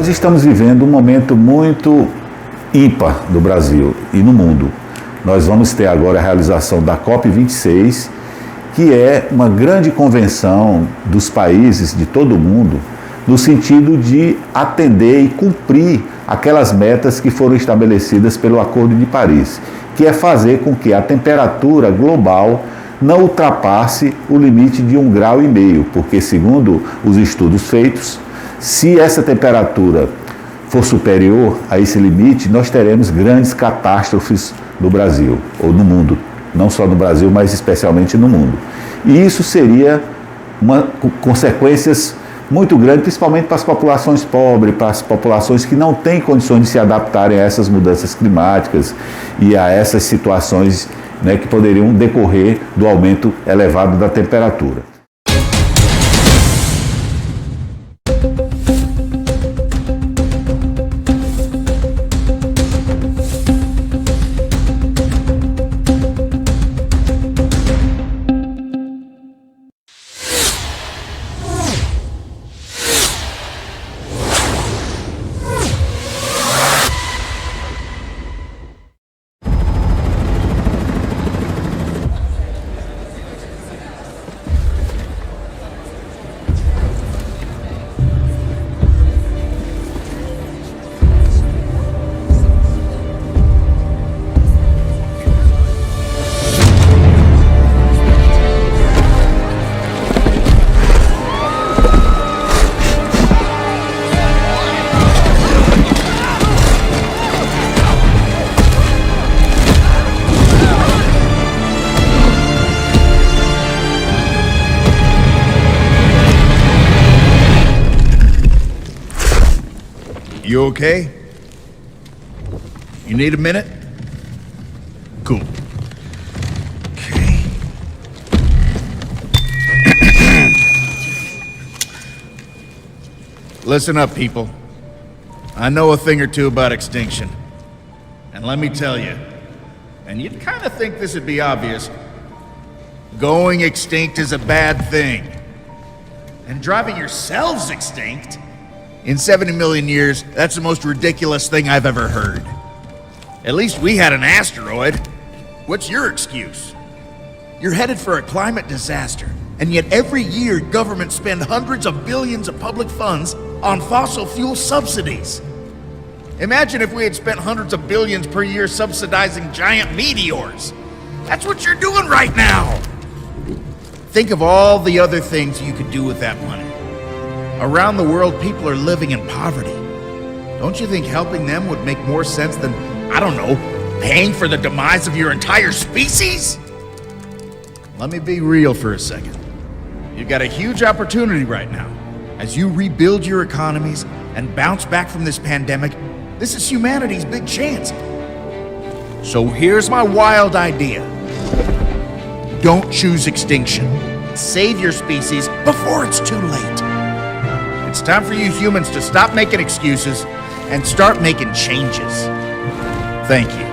Nós estamos vivendo um momento muito ímpar no Brasil e no mundo. Nós vamos ter agora a realização da COP26, que é uma grande convenção dos países de todo o mundo, no sentido de atender e cumprir aquelas metas que foram estabelecidas pelo Acordo de Paris, que é fazer com que a temperatura global não ultrapasse o limite de 1,5 graus, porque, segundo os estudos feitos, se essa temperatura for superior a esse limite, nós teremos grandes catástrofes no Brasil, ou no mundo, não só no Brasil, mas especialmente no mundo. E isso seria consequências muito grandes, principalmente para as populações pobres, para as populações que não têm condições de se adaptarem a essas mudanças climáticas e a essas situações, né, que poderiam decorrer do aumento elevado da temperatura. You okay? You need a minute? Cool. Okay. Listen up, people. I know a thing or two about extinction. And let me tell you, and you'd kind of think this would be obvious, going extinct is a bad thing. And driving yourselves extinct? In 70 million years, that's the most ridiculous thing I've ever heard. At least we had an asteroid. What's your excuse? You're headed for a climate disaster, and yet every year governments spend hundreds of billions of public funds on fossil fuel subsidies. Imagine if we had spent hundreds of billions per year subsidizing giant meteors. That's what you're doing right now. Think of all the other things you could do with that money. Around the world, people are living in poverty. Don't you think helping them would make more sense than, I don't know, paying for the demise of your entire species? Let me be real for a second. You've got a huge opportunity right now. As you rebuild your economies and bounce back from this pandemic, this is humanity's big chance. So here's my wild idea. Don't choose extinction. Save your species before it's too late. It's time for you humans to stop making excuses and start making changes. Thank you.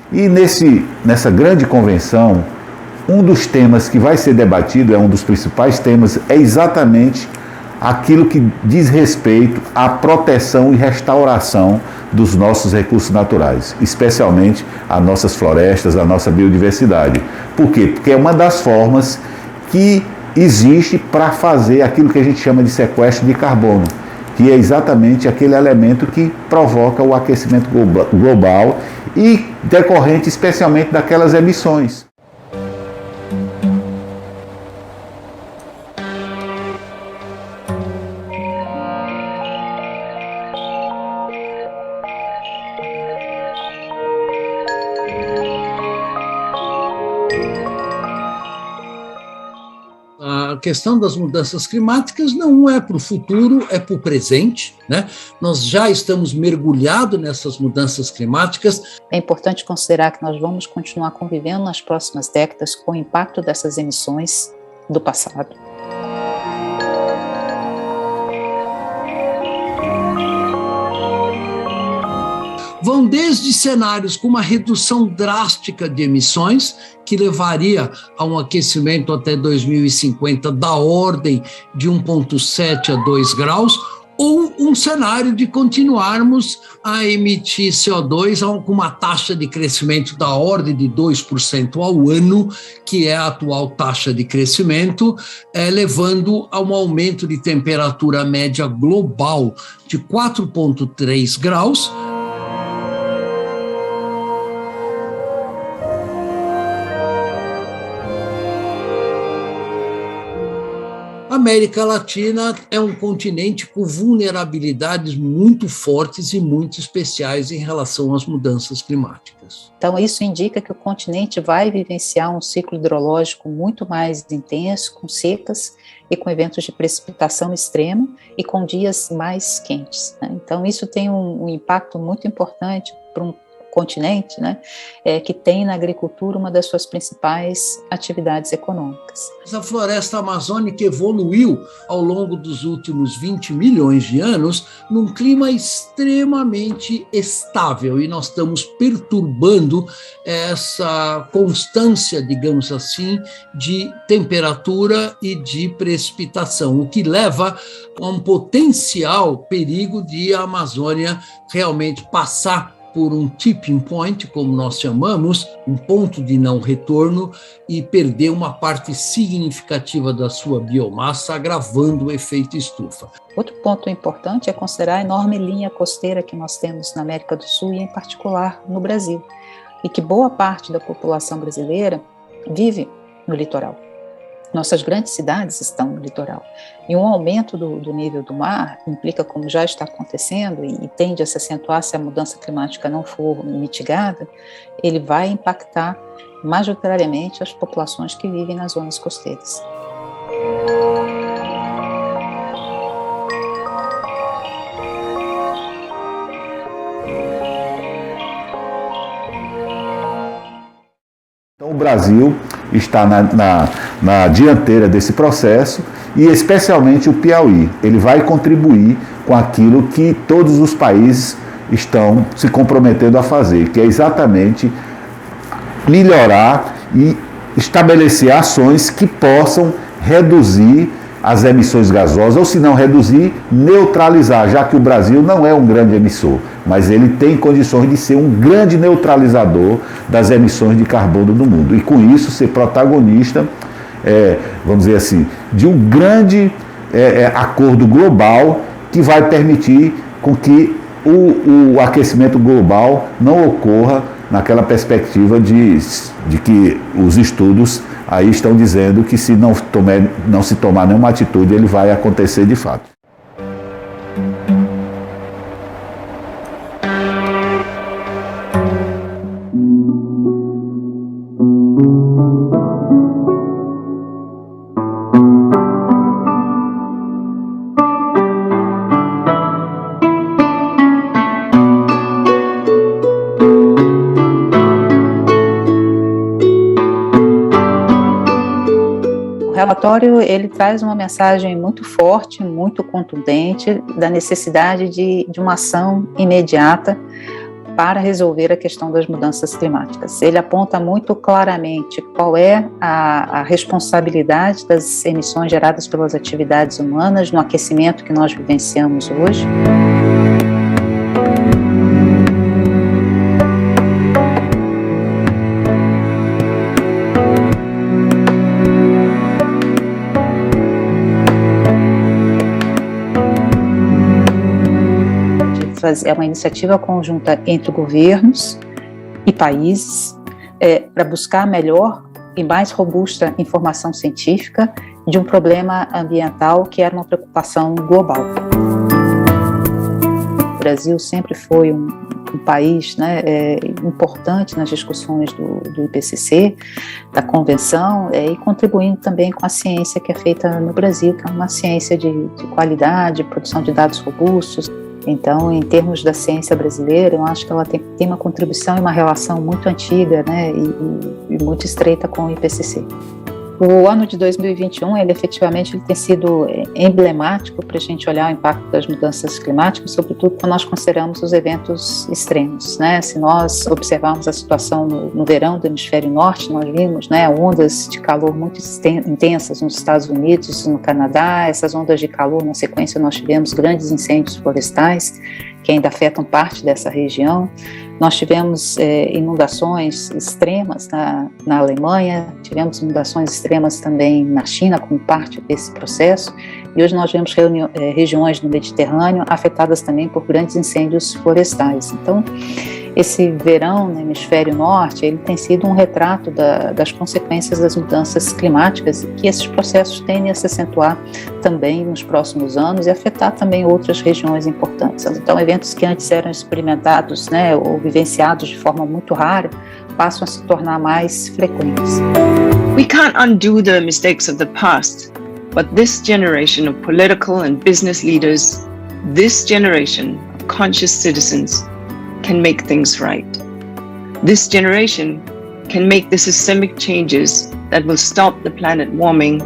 E nessa grande convenção, um dos temas que vai ser debatido, um dos principais temas, é exatamente aquilo que diz respeito à proteção e restauração dos nossos recursos naturais, especialmente as nossas florestas, a nossa biodiversidade. Por quê? Porque é uma das formas que existe para fazer aquilo que a gente chama de sequestro de carbono, que é exatamente aquele elemento que provoca o aquecimento global e decorrente especialmente daquelas emissões. a questão das mudanças climáticas não é para o futuro, é para o presente, né? Nós já estamos mergulhados nessas mudanças climáticas. É importante considerar que nós vamos continuar convivendo nas próximas décadas com o impacto dessas emissões do passado. Vão desde cenários com uma redução drástica de emissões, que levaria a um aquecimento até 2050 da ordem de 1,7 a 2 graus, ou um cenário de continuarmos a emitir CO2 com uma taxa de crescimento da ordem de 2% ao ano, que é a atual taxa de crescimento, levando a um aumento de temperatura média global de 4,3 graus, a América Latina é um continente com vulnerabilidades muito fortes e muito especiais em relação às mudanças climáticas. Então, isso indica que o continente vai vivenciar um ciclo hidrológico muito mais intenso, com secas e com eventos de precipitação extrema e com dias mais quentes, né? Então, isso tem um impacto muito importante para um continente, né, que tem na agricultura uma das suas principais atividades econômicas. Essa floresta amazônica evoluiu ao longo dos últimos 20 milhões de anos num clima extremamente estável e nós estamos perturbando essa constância, digamos assim, de temperatura e de precipitação, o que leva a um potencial perigo de a Amazônia realmente passar por um tipping point, como nós chamamos, um ponto de não retorno, e perder uma parte significativa da sua biomassa, agravando o efeito estufa. Outro ponto importante é considerar a enorme linha costeira que nós temos na América do Sul e, em particular, no Brasil, e que boa parte da população brasileira vive no litoral. Nossas grandes cidades estão no litoral. E um aumento do nível do mar implica, como já está acontecendo, e tende a se acentuar se a mudança climática não for mitigada, ele vai impactar majoritariamente as populações que vivem nas zonas costeiras. Então, o Brasil está na dianteira desse processo e especialmente o Piauí. Ele vai contribuir com aquilo que todos os países estão se comprometendo a fazer, que é exatamente melhorar e estabelecer ações que possam reduzir as emissões gasosas, ou se não reduzir, neutralizar, já que o Brasil não é um grande emissor, mas ele tem condições de ser um grande neutralizador das emissões de carbono do mundo. E com isso ser protagonista, vamos dizer assim, de um grande acordo global que vai permitir com que o aquecimento global não ocorra naquela perspectiva de que os estudos aí estão dizendo que se não se tomar nenhuma atitude, ele vai acontecer de fato. O relatório ele traz uma mensagem muito forte, muito contundente da necessidade de uma ação imediata para resolver a questão das mudanças climáticas. Ele aponta muito claramente qual é a responsabilidade das emissões geradas pelas atividades humanas no aquecimento que nós vivenciamos hoje. É uma iniciativa conjunta entre governos e países para buscar melhor e mais robusta informação científica de um problema ambiental que era uma preocupação global. O Brasil sempre foi um um país, né, importante nas discussões do IPCC, da convenção, e contribuindo também com a ciência que é feita no Brasil, que é uma ciência de qualidade, produção de dados robustos. Então, em termos da ciência brasileira, eu acho que ela tem uma contribuição e uma relação muito antiga, né, e muito estreita com o IPCC. O ano de 2021, ele efetivamente tem sido emblemático para a gente olhar o impacto das mudanças climáticas, sobretudo quando nós consideramos os eventos extremos, né? Se nós observarmos a situação no verão do hemisfério norte, nós vimos, né, ondas de calor muito intensas nos Estados Unidos, no Canadá. Essas ondas de calor, na sequência, nós tivemos grandes incêndios florestais que ainda afetam parte dessa região. Nós tivemos inundações extremas na Alemanha, tivemos inundações extremas também na China, como parte desse processo, e hoje nós vemos regiões do Mediterrâneo afetadas também por grandes incêndios florestais. Então, esse verão no hemisfério norte, ele tem sido um retrato das consequências das mudanças climáticas e que esses processos tendem a se acentuar também nos próximos anos e afetar também outras regiões importantes. Então, eventos que antes eram experimentados, né, ou vivenciados de forma muito rara, passam a se tornar mais frequentes. We can't undo the mistakes of the past, but this generation of political and business leaders, this generation of conscious citizens, can make things right. This generation can make the systemic changes that will stop the planet warming,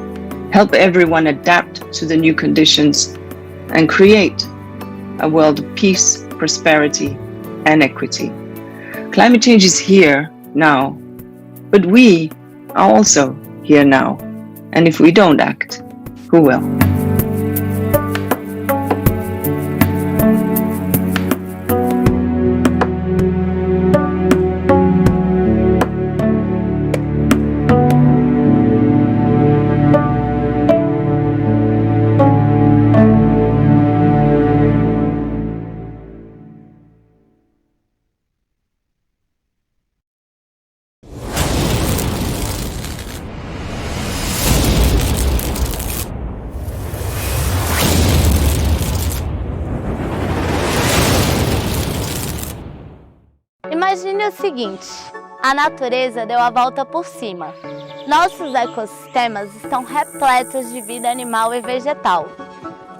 help everyone adapt to the new conditions, and create a world of peace, prosperity, and equity. Climate change is here now, but we are also here now. And if we don't act, who will? Imagine o seguinte, a natureza deu a volta por cima. Nossos ecossistemas estão repletos de vida animal e vegetal.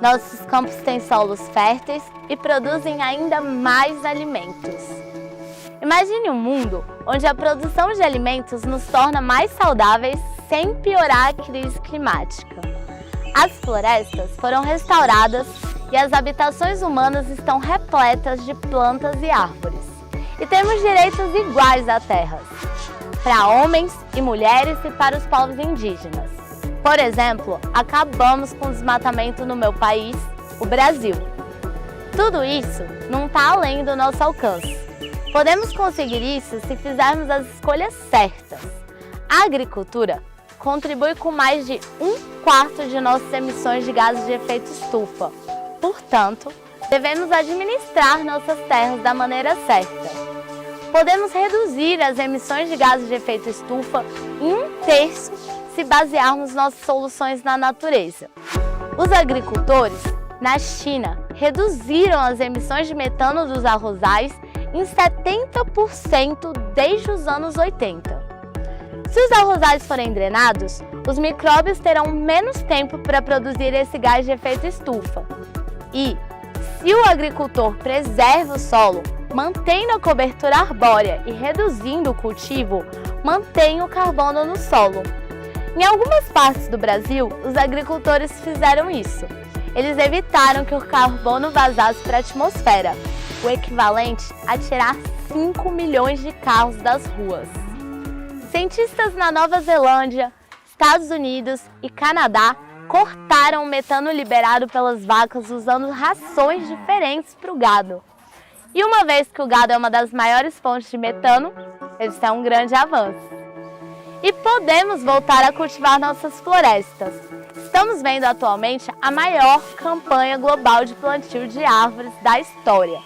Nossos campos têm solos férteis e produzem ainda mais alimentos. Imagine um mundo onde a produção de alimentos nos torna mais saudáveis sem piorar a crise climática. As florestas foram restauradas e as habitações humanas estão repletas de plantas e árvores. E temos direitos iguais à terra, para homens e mulheres e para os povos indígenas. Por exemplo, acabamos com o desmatamento no meu país, o Brasil. Tudo isso não está além do nosso alcance. Podemos conseguir isso se fizermos as escolhas certas. A agricultura contribui com mais de 1/4 de nossas emissões de gases de efeito estufa. Portanto, devemos administrar nossas terras da maneira certa. Podemos reduzir as emissões de gases de efeito estufa em 1/3 se basearmos nossas soluções na natureza. Os agricultores, na China, reduziram as emissões de metano dos arrozais em 70% desde os anos 80. Se os arrozais forem drenados, os micróbios terão menos tempo para produzir esse gás de efeito estufa. E, se o agricultor preserva o solo, mantendo a cobertura arbórea e reduzindo o cultivo, mantém o carbono no solo. Em algumas partes do Brasil, os agricultores fizeram isso. Eles evitaram que o carbono vazasse para a atmosfera, o equivalente a tirar 5 milhões de carros das ruas. Cientistas na Nova Zelândia, Estados Unidos e Canadá cortaram o metano liberado pelas vacas usando rações diferentes para o gado. E uma vez que o gado é uma das maiores fontes de metano, isso é um grande avanço. E podemos voltar a cultivar nossas florestas. Estamos vendo atualmente a maior campanha global de plantio de árvores da história.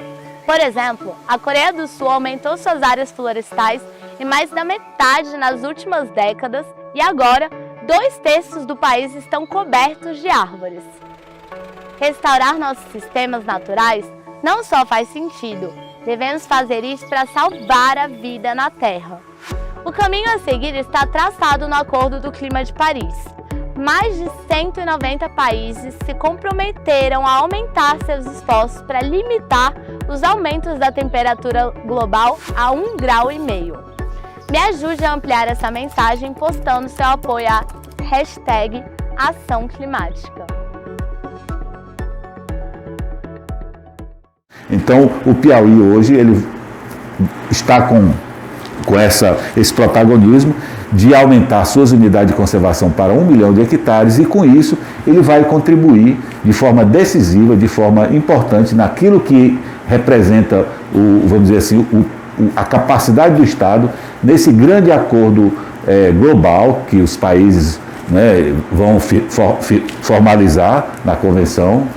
Por exemplo, a Coreia do Sul aumentou suas áreas florestais em mais da metade nas últimas décadas e agora 2/3 do país estão cobertos de árvores. Restaurar nossos sistemas naturais não só faz sentido, Devemos fazer isso para salvar a vida na Terra. O caminho a seguir está traçado no Acordo do Clima de Paris. Mais de 190 países se comprometeram a aumentar seus esforços para limitar os aumentos da temperatura global a 1,5 grau. Me ajude a ampliar essa mensagem postando seu apoio à #Ação Climática. Então, o Piauí hoje ele está com esse protagonismo de aumentar suas unidades de conservação para 1 milhão de hectares e, com isso, ele vai contribuir de forma decisiva, de forma importante naquilo que representa, vamos dizer assim, a capacidade do Estado nesse grande acordo global que os países, né, vão formalizar na Convenção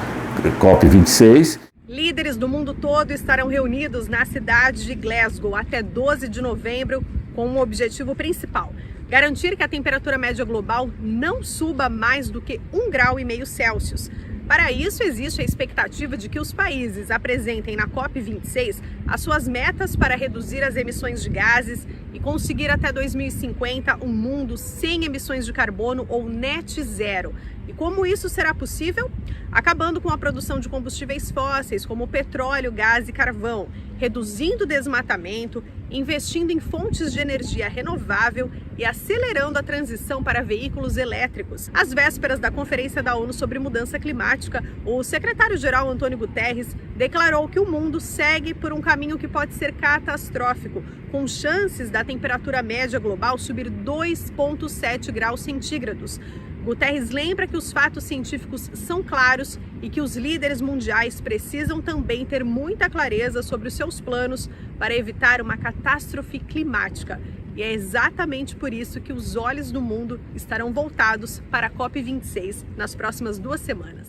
COP26. Líderes do mundo todo estarão reunidos na cidade de Glasgow até 12 de novembro com um objetivo principal: garantir que a temperatura média global não suba mais do que 1,5 graus. Para isso, existe a expectativa de que os países apresentem na COP26 as suas metas para reduzir as emissões de gases e conseguir até 2050 um mundo sem emissões de carbono ou net zero. E como isso será possível? Acabando com a produção de combustíveis fósseis, como petróleo, gás e carvão, reduzindo o desmatamento, investindo em fontes de energia renovável e acelerando a transição para veículos elétricos. Às vésperas da Conferência da ONU sobre Mudança Climática, o secretário-geral Antônio Guterres declarou que o mundo segue por um caminho que pode ser catastrófico, com chances da temperatura média global subir 2,7 graus centígrados. Guterres lembra que os fatos científicos são claros e que os líderes mundiais precisam também ter muita clareza sobre os seus planos para evitar uma catástrofe climática. E é exatamente por isso que os olhos do mundo estarão voltados para a COP26 nas próximas 2 semanas.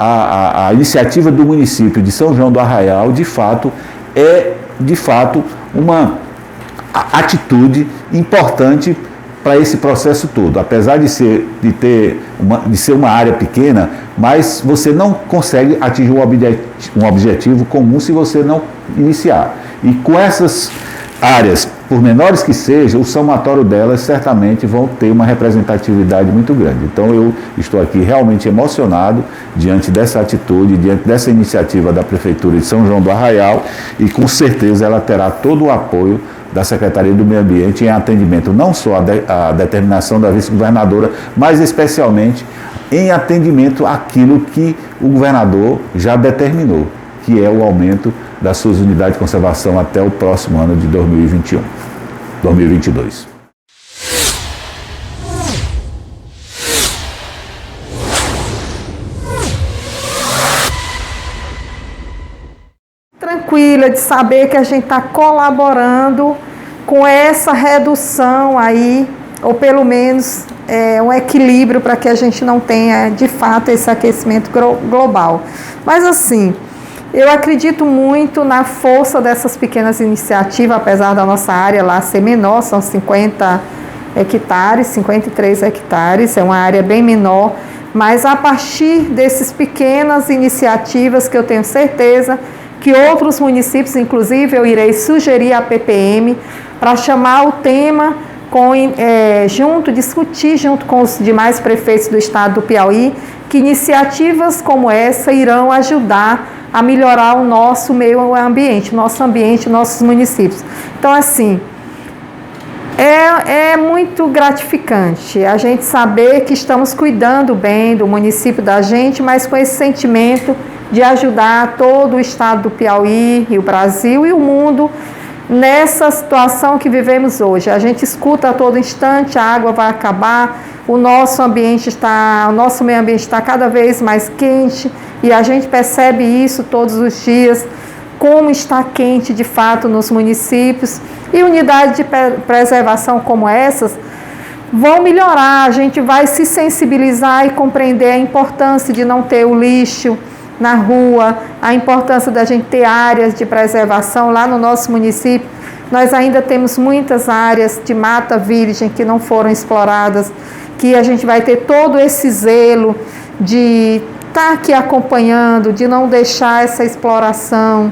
A iniciativa do município de São João do Arraial, de fato, é uma atitude importante para esse processo todo. Apesar de ser uma área pequena, mas você não consegue atingir um objetivo comum se você não iniciar. E com essas áreas, por menores que sejam, o somatório delas certamente vão ter uma representatividade muito grande. Então eu estou aqui realmente emocionado diante dessa atitude, diante dessa iniciativa da Prefeitura de São João do Arraial, e com certeza ela terá todo o apoio da Secretaria do Meio Ambiente em atendimento não só à determinação da vice-governadora, mas especialmente em atendimento àquilo que o governador já determinou, que é o aumento das suas unidades de conservação até o próximo ano de 2022. Tranquila de saber que a gente está colaborando com essa redução aí, ou pelo menos um equilíbrio para que a gente não tenha de fato esse aquecimento global. Mas assim, eu acredito muito na força dessas pequenas iniciativas, apesar da nossa área lá ser menor, são 50 hectares, 53 hectares, é uma área bem menor, mas a partir dessas pequenas iniciativas que eu tenho certeza que outros municípios, inclusive eu irei sugerir à PPM para chamar o tema, discutir junto com os demais prefeitos do estado do Piauí, que iniciativas como essa irão ajudar a melhorar o nosso meio ambiente, nossos municípios. Então, assim, é muito gratificante a gente saber que estamos cuidando bem do município da gente, mas com esse sentimento de ajudar todo o estado do Piauí e o Brasil e o mundo nessa situação que vivemos hoje. A gente escuta a todo instante, a água vai acabar, o nosso meio ambiente está cada vez mais quente, e a gente percebe isso todos os dias, como está quente de fato nos municípios, e unidades de preservação como essas vão melhorar, a gente vai se sensibilizar e compreender a importância de não ter o lixo na rua, a importância da gente ter áreas de preservação lá no nosso município, Nós ainda temos muitas áreas de mata virgem que não foram exploradas, que a gente vai ter todo esse zelo de estar aqui acompanhando, de não deixar essa exploração.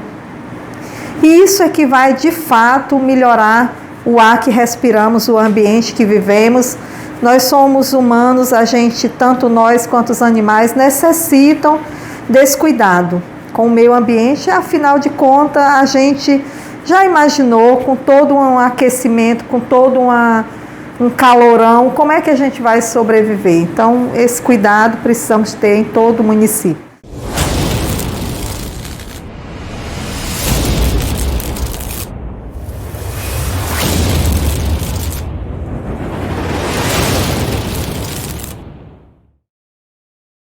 E isso é que vai, de fato, melhorar o ar que respiramos, o ambiente que vivemos. Nós somos humanos, a gente, tanto nós quanto os animais, necessitam desse cuidado com o meio ambiente. Afinal de contas, a gente já imaginou, com todo um aquecimento, com todo um calorão, como é que a gente vai sobreviver? Então, esse cuidado precisamos ter em todo o município.